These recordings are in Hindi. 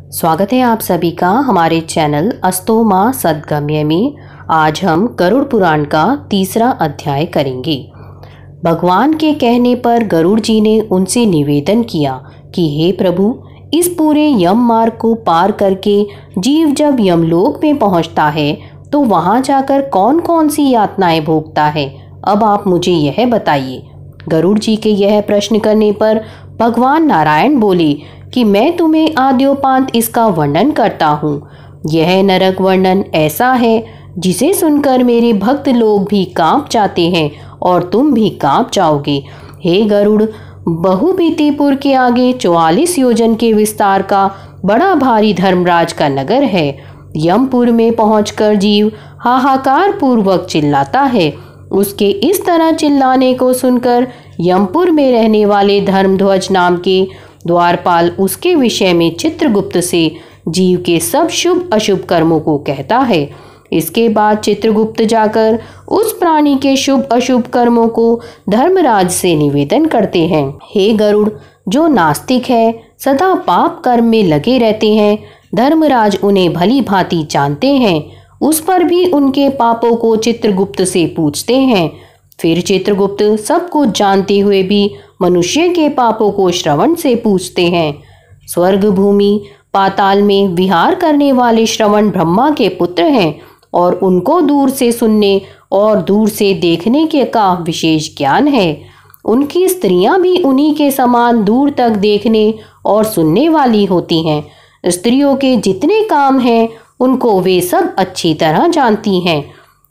स्वागत है आप सभी का हमारे चैनल अस्तो मां सद्गम्य में। आज हम गरुड़ पुराण का तीसरा अध्याय करेंगे। भगवान के कहने पर गरुड़ जी ने उनसे निवेदन किया कि हे प्रभु, इस पूरे यम मार्ग को पार करके जीव जब यमलोक में पहुंचता है तो वहां जाकर कौन कौन सी यातनाएं भोगता है, अब आप मुझे यह बताइए। गरुड़ जी के यह प्रश्न करने पर भगवान नारायण बोले कि मैं तुम्हें आद्योपांत इसका वर्णन करता हूँ। यह नरक वर्णन ऐसा है जिसे सुनकर मेरे भक्त लोग भी कांप जाते हैं और तुम भी कांप जाओगे। हे गरुड़, बहुबीतीपुर के आगे 44 योजन के विस्तार का बड़ा भारी धर्मराज का नगर है। यमपुर में पहुंचकर जीव हाहाकार पूर्वक चिल्लाता है। उसके इस तरह चिल्लाने को सुनकर यमपुर में रहने वाले धर्मध्वज नाम के द्वारपाल उसके विषय में चित्रगुप्त से जीव के सब शुभ अशुभ कर्मों को कहता है। इसके बाद चित्रगुप्त जाकर उस प्राणी के शुभ अशुभ कर्मों को धर्मराज से निवेदन करते हैं। हे गरुड़, जो नास्तिक है, सदा पाप कर्म में लगे रहते हैं, धर्मराज उन्हें भली भांति जानते हैं। उस पर भी उनके पापों को चित्रगुप्त से पूछते हैं। फिर चित्रगुप्त सब कुछ जानते हुए भी मनुष्य के पापों को श्रवण से पूछते हैं। स्वर्ग, भूमि, पाताल में विहार करने वाले श्रवण ब्रह्मा के पुत्र हैं और उनको दूर से सुनने और दूर से देखने के का विशेष ज्ञान है। उनकी स्त्रियां भी उन्हीं के समान दूर तक देखने और सुनने वाली होती हैं। स्त्रियों के जितने काम हैं उनको वे सब अच्छी तरह जानती हैं।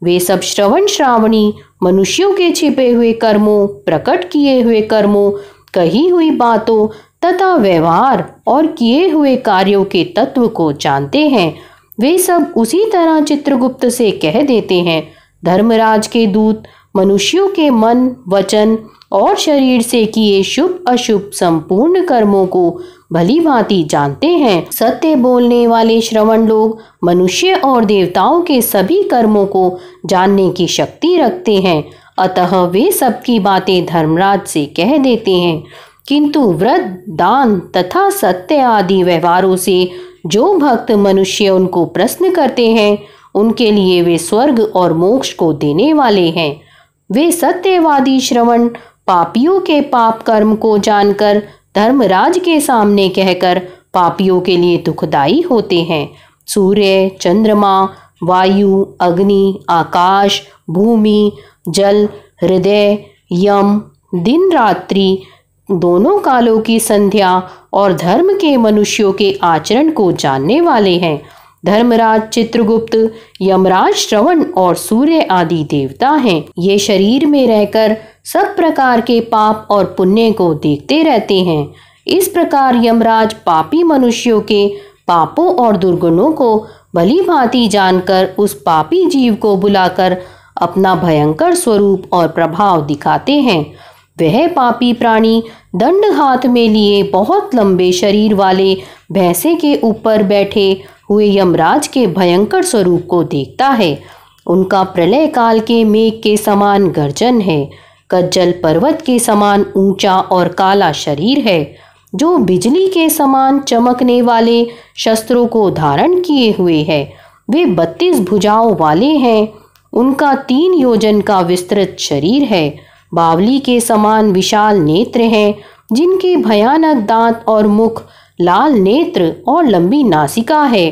वे सब श्रवण श्रावणी मनुष्यों के छिपे हुए कर्मों, प्रकट किए हुए कर्मों, कही हुई बातों तथा व्यवहार और किए हुए कार्यों के तत्व को जानते हैं। वे सब उसी तरह चित्रगुप्त से कह देते हैं। धर्मराज के दूत मनुष्यों के मन, वचन और शरीर से किए शुभ अशुभ संपूर्ण कर्मों को भली भांति जानते हैं। सत्य बोलने वाले श्रवण लोग मनुष्य और देवताओं के सभी कर्मों को जानने की शक्ति रखते हैं, अतः वे सबकी बातें धर्मराज से कह देते हैं। किंतु व्रत, दान तथा सत्य आदि व्यवहारों से जो भक्त मनुष्य उनको प्रश्न करते हैं, उनके लिए वे स्वर्ग और मोक्ष को देने वाले हैं। वे सत्यवादी श्रवण पापियों के पाप कर्म को जानकर धर्मराज के सामने कहकर पापियों के लिए दुखदाई होते हैं। सूर्य, चंद्रमा, वायु, अग्नि, आकाश, भूमि, जल, हृदय, यम, दिन रात्रि दोनों कालों की संध्या और धर्म के मनुष्यों के आचरण को जानने वाले हैं। धर्मराज, चित्रगुप्त, यमराज, श्रवण और सूर्य आदि देवता हैं। ये शरीर में रहकर सब प्रकार के पाप और पुण्य को देखते रहते हैं। इस प्रकार यमराज पापी मनुष्यों के पापों और दुर्गुणों को भली भांति जानकर उस पापी जीव को बुलाकर अपना भयंकर स्वरूप और प्रभाव दिखाते हैं। वह पापी प्राणी दंड हाथ में लिए बहुत लंबे शरीर वाले भैंसे के ऊपर बैठे हुए यमराज के भयंकर स्वरूप को देखता है। उनका प्रलय काल के मेघ के समान गर्जन है। कज्जल पर्वत के समान ऊंचा और काला शरीर है, जो बिजली के समान चमकने वाले शस्त्रों को धारण किए हुए है। वे 32 भुजाओं वाले हैं। उनका 3 योजन का विस्तृत शरीर है। बावली के समान विशाल नेत्र हैं, जिनके भयानक दांत और मुख, लाल नेत्र और लंबी नासिका है।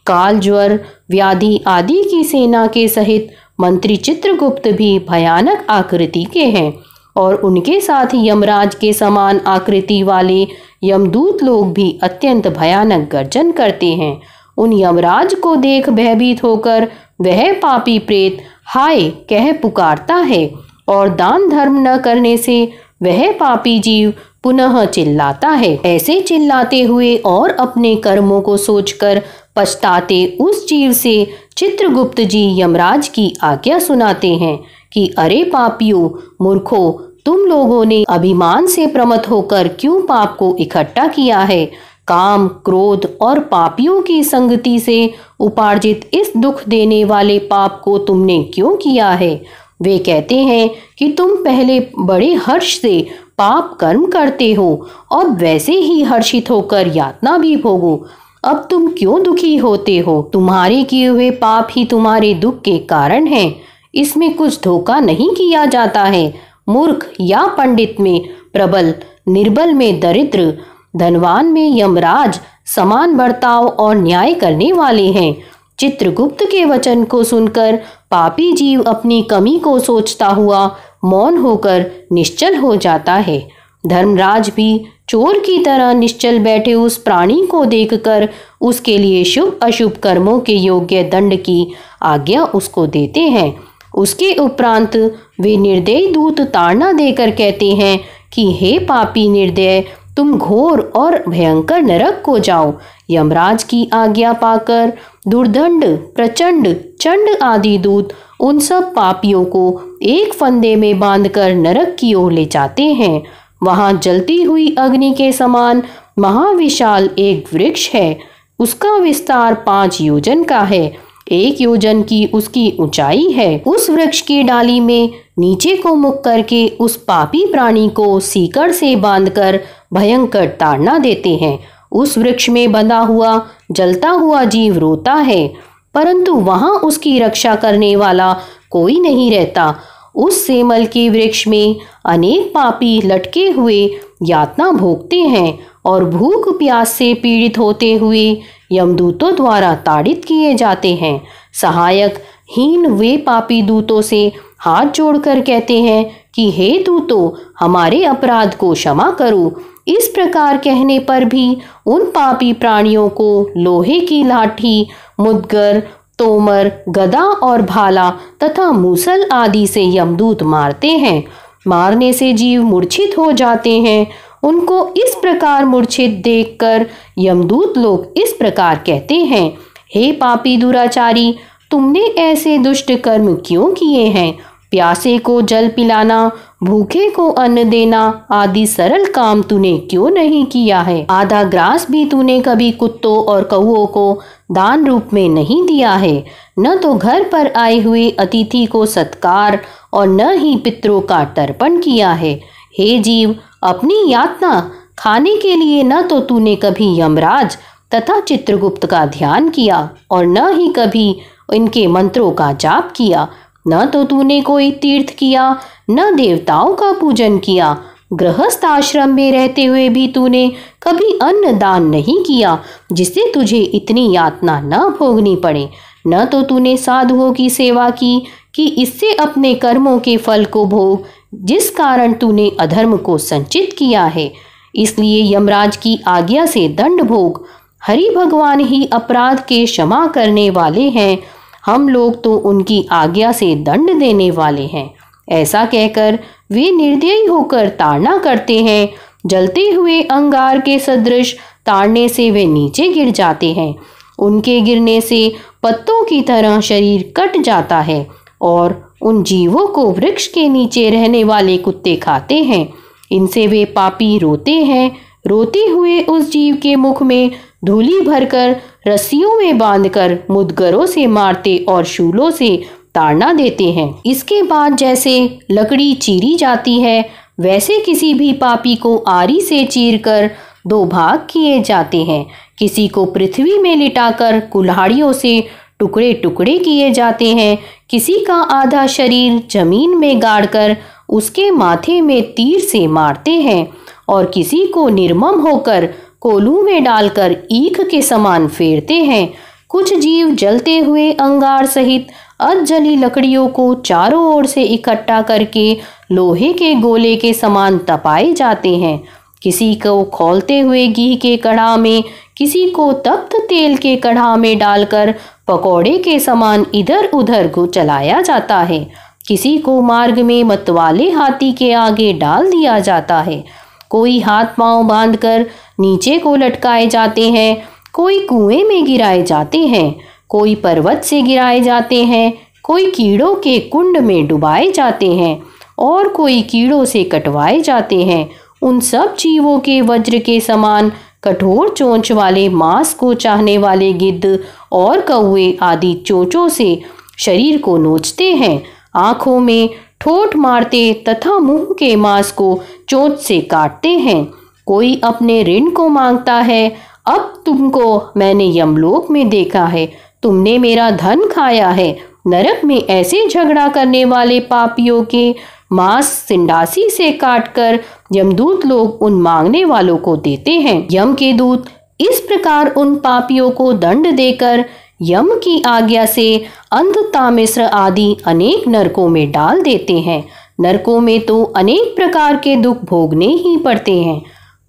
काल, ज्वर, व्याधि आदि की सेना के सहित मंत्री चित्रगुप्त भी भयानक आकृति के हैं और उनके साथ यमराज के समान आकृति वाले यमदूत लोग भी अत्यंत भयानक गर्जन करते हैं। उन यमराज को देख भयभीत होकर वह पापी प्रेत हाय कह पुकारता है और दान धर्म न करने से वह पापी जीव पुनः चिल्लाता है। ऐसे चिल्लाते हुए और अपने कर्मों को सोचकर पछताते उस जीव से चित्रगुप्त जी यमराज की आज्ञा सुनाते हैं कि अरे पापियों, मूर्खों, तुम लोगों ने अभिमान से प्रमथ होकर क्यों पाप को इकट्ठा किया है। काम, क्रोध और पापियों की संगति से उपार्जित इस दुख देने वाले पाप को तुमने क्यों किया है। वे कहते हैं कि तुम पहले बड़े हर्ष से पाप कर्म करते हो और वैसे ही हर्षित होकर यातना भी भोगो। अब तुम क्यों दुखी होते हो? तुम्हारे किए हुए पाप ही तुम्हारे दुख के कारण हैं। इसमें कुछ धोखा नहीं किया जाता है। मूर्ख या पंडित में प्रबल, निर्बल में दरिद्र, धनवान में यमराज समान बर्ताव और न्याय करने वाले हैं। चित्रगुप्त के वचन को सुनकर पापी जीव अपनी कमी को सोचता हुआ मौन होकर निश्चल हो जाता है। धर्मराज भी चोर की तरह निश्चल बैठे उस प्राणी को देखकर उसके लिए शुभ अशुभ कर्मों के योग्य दंड की आज्ञा उसको देते हैं। उसके उपरांत वे निर्दयी दूत ताड़ना देकर कहते हैं कि हे पापी निर्दय, तुम घोर और भयंकर नरक को जाओ। यमराज की आज्ञा पाकर दुर्दंड, प्रचंड, चंड आदि दूत उन सब पापियों को एक फंदे में बांधकर नरक की ओर ले जाते हैं। वहां जलती हुई अग्नि के समान महाविशाल एक वृक्ष है। उसका विस्तार 5 योजन का है। 1 योजन की उसकी ऊंचाई है। उस वृक्ष की डाली में नीचे को मुख करके उस पापी प्राणी को सीकड़ से बांधकर भयंकर ताड़ना देते हैं। उस वृक्ष में बंधा हुआ जलता हुआ जीव रोता है, परंतु वहां उसकी रक्षा करने वाला कोई नहीं रहता। उस सेमल के वृक्ष में अनेक पापी लटके हुए यातना भोगते हैं और भूख प्यास से पीड़ित होते हुए यमदूतों द्वारा ताड़ित किए जाते हैं। सहायक हीन वे पापी दूतों से हाथ जोड़कर कहते हैं कि हे दूतों, हमारे अपराध को क्षमा करो। इस प्रकार कहने पर भी उन पापी प्राणियों को लोहे की लाठी, मुद्गर, तोमर, गदा और भाला तथा मूसल आदि से यमदूत मारते हैं। मारने से जीव मूर्छित हो जाते हैं। उनको इस प्रकार मूर्छित देखकर यमदूत लोग इस प्रकार कहते हैं, हे पापी दुराचारी, तुमने ऐसे दुष्ट कर्म क्यों किए हैं? प्यासे को जल पिलाना, भूखे को अन्न देना आदि सरल काम तूने क्यों नहीं किया है? आधा ग्रास भी तूने कभी कुत्तों और कौओं को दान रूप में नहीं दिया है। न तो घर पर आए हुए अतिथि को सत्कार और न ही पितरों का तर्पण किया है। हे जीव, अपनी यातना खाने के लिए न तो तूने कभी यमराज तथा चित्रगुप्त का ध्यान किया और न ही कभी इनके मंत्रों का जाप किया। न तो तूने कोई तीर्थ किया, न देवताओं का पूजन किया। गृहस्थ आश्रम में रहते हुए भी तूने कभी अन्न दान नहीं किया, जिससे तुझे इतनी यातना न भोगनी पड़े। न तो तूने साधुओं की सेवा की कि इससे अपने कर्मों के फल को भोग, जिस कारण तूने अधर्म को संचित किया है। इसलिए यमराज की आज्ञा से दंड भोग। हरि भगवान ही अपराध के क्षमा करने वाले हैं। हम लोग तो उनकी आज्ञा से दंड देने वाले हैं। ऐसा कहकर वे निर्दयी होकर ताड़ना करते हैं। जलते हुए अंगार के सदृश ताड़ने से वे नीचे गिर जाते हैं। उनके गिरने से पत्तों की तरह शरीर कट जाता है और उन जीवों को वृक्ष के नीचे रहने वाले कुत्ते खाते हैं। इनसे वे पापी रोते हैं। रोते हुए उस जीव के मुख में धूली भरकर रस्सियों में बांधकर मुद्गरों से मारते और शूलों से ताड़ना देते हैं। इसके बाद जैसे लकड़ी चीरी जाती है, वैसे किसी भी पापी को आरी से चीरकर 2 भाग किए जाते हैं। किसी को पृथ्वी में लिटाकर कुल्हाड़ियों से टुकड़े टुकड़े किए जाते हैं। किसी का आधा शरीर जमीन में गाड़कर उसके माथे में तीर से मारते हैं और किसी को निर्मम होकर कोलू में डालकर ईख के समान फेरते हैं। कुछ जीव जलते हुए अंगार सहित अधजली लकड़ियों को चारों ओर से इकट्ठा करके लोहे के गोले के समान तपाए जाते हैं। किसी को खौलते हुए घी के कढ़ा में, किसी को तप्त तेल के कढ़ा में डालकर पकौड़े के समान इधर उधर को चलाया जाता है। किसी को मार्ग में मतवाले हाथी के आगे डाल दिया जाता है। कोई हाथ पांव बांधकर नीचे को लटकाए जाते हैं। कोई कुएं में गिराए जाते हैं। कोई पर्वत से गिराए जाते हैं। कोई कीड़ों के कुंड में डुबाए जाते हैं और कोई कीड़ों से कटवाए जाते हैं। उन सब जीवों के वज्र के समान कठोर चोंच वाले मांस को चाहने वाले गिद्ध और कौवे आदि चोंचों से शरीर को नोचते हैं। आंखों में ठोंठ मारते तथा मुंह के मांस को चोंच से काटते हैं। कोई अपने ऋण को मांगता है, अब तुमको मैंने यमलोक में देखा है, तुमने मेरा धन खाया है। नरक में ऐसे झगड़ा करने वाले पापियों के मांस सिंडासी से काटकर यमदूत लोग उन मांगने वालों को देते हैं। यम के दूत इस प्रकार उन पापियों को दंड देकर यम की आज्ञा से अंधतामिश्र आदि अनेक नरकों में डाल देते हैं। नरकों में तो अनेक प्रकार के दुख भोगने ही पड़ते हैं,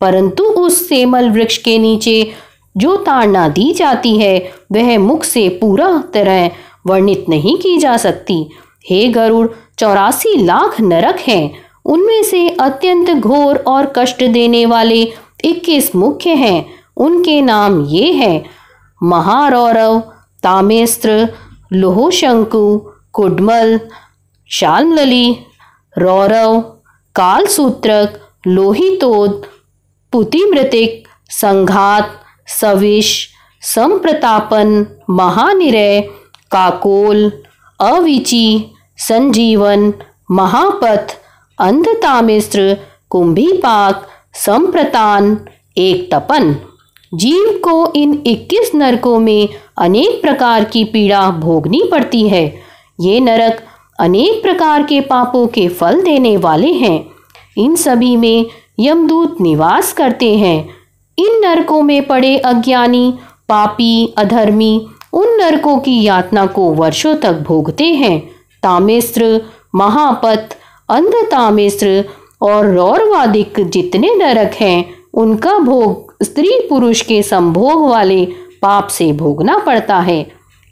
परंतु उस सेमल वृक्ष के नीचे जो ताड़ना दी जाती है वह मुख से पूरा तरह वर्णित नहीं की जा सकती। हे गरुड़, 84 लाख नरक हैं, उनमें से अत्यंत घोर और कष्ट देने वाले 21 मुख्य हैं। उनके नाम ये हैं: महारौरव, तामेस्त्र, लोहशंकु, कुडमल, शाल्मली, रौरव, कालसूत्रक, लोहितोद, पुतिमृतिक, संघात, सविश, संप्रतापन, महानिरय, काकोल, अविची, संजीवन, महापथ, अंधतामिस्त्र, कुंभीपाक, संप्रतान, एक तपन। जीव को इन 21 नरकों में अनेक प्रकार की पीड़ा भोगनी पड़ती है। ये नरक अनेक प्रकार के पापों के फल देने वाले हैं। इन सभी में यमदूत निवास करते हैं। इन नरकों में पड़े अज्ञानी, पापी, अधर्मी उन नरकों की यातना को वर्षों तक भोगते हैं। तामेस्त्र, महापथ, अंधतामेस्त्र और रौरवादिक जितने नरक हैं, उनका भोग स्त्री पुरुष के संभोग वाले पाप से भोगना पड़ता है।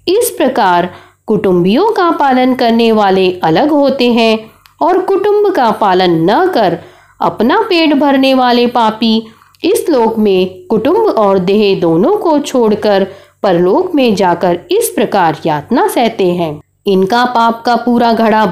इस प्रकार कुटुंबियों का पालन करने वाले अलग होते हैं और कुटुंब का पालन न कर अपना पेट भरने वाले पापी इस लोक में कुटुंब और देह दोनों को छोड़कर परलोक में जाकर इस प्रकार यातना सहते हैं। इनका पाप का पूरा घड़ा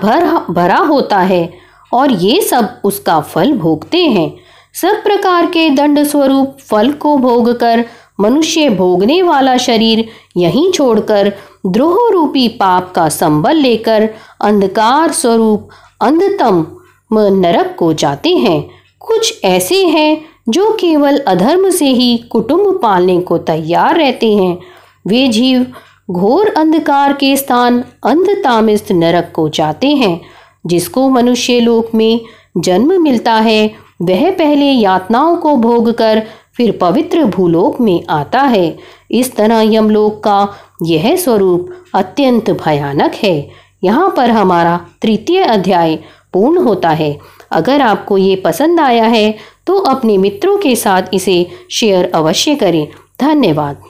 भरा होता है और ये सब उसका फल भोगते हैं। सब प्रकार के दंड स्वरूप फल को भोगकर मनुष्य भोगने वाला शरीर यहीं छोड़कर द्रोह रूपी पाप का संबल लेकर अंधकार स्वरूप अंधतम नरक को जाते हैं। कुछ ऐसे हैं जो केवल अधर्म से ही कुटुंब पालने को तैयार रहते हैं। वे जीव घोर अंधकार के स्थान अंधतामिस्थ नरक को जाते हैं। जिसको मनुष्य लोक में जन्म मिलता है वह पहले यातनाओं को भोगकर फिर पवित्र भूलोक में आता है। इस तरह यमलोक का यह स्वरूप अत्यंत भयानक है। यहाँ पर हमारा 3य अध्याय पूर्ण होता है। अगर आपको ये पसंद आया है तो अपने मित्रों के साथ इसे शेयर अवश्य करें। धन्यवाद।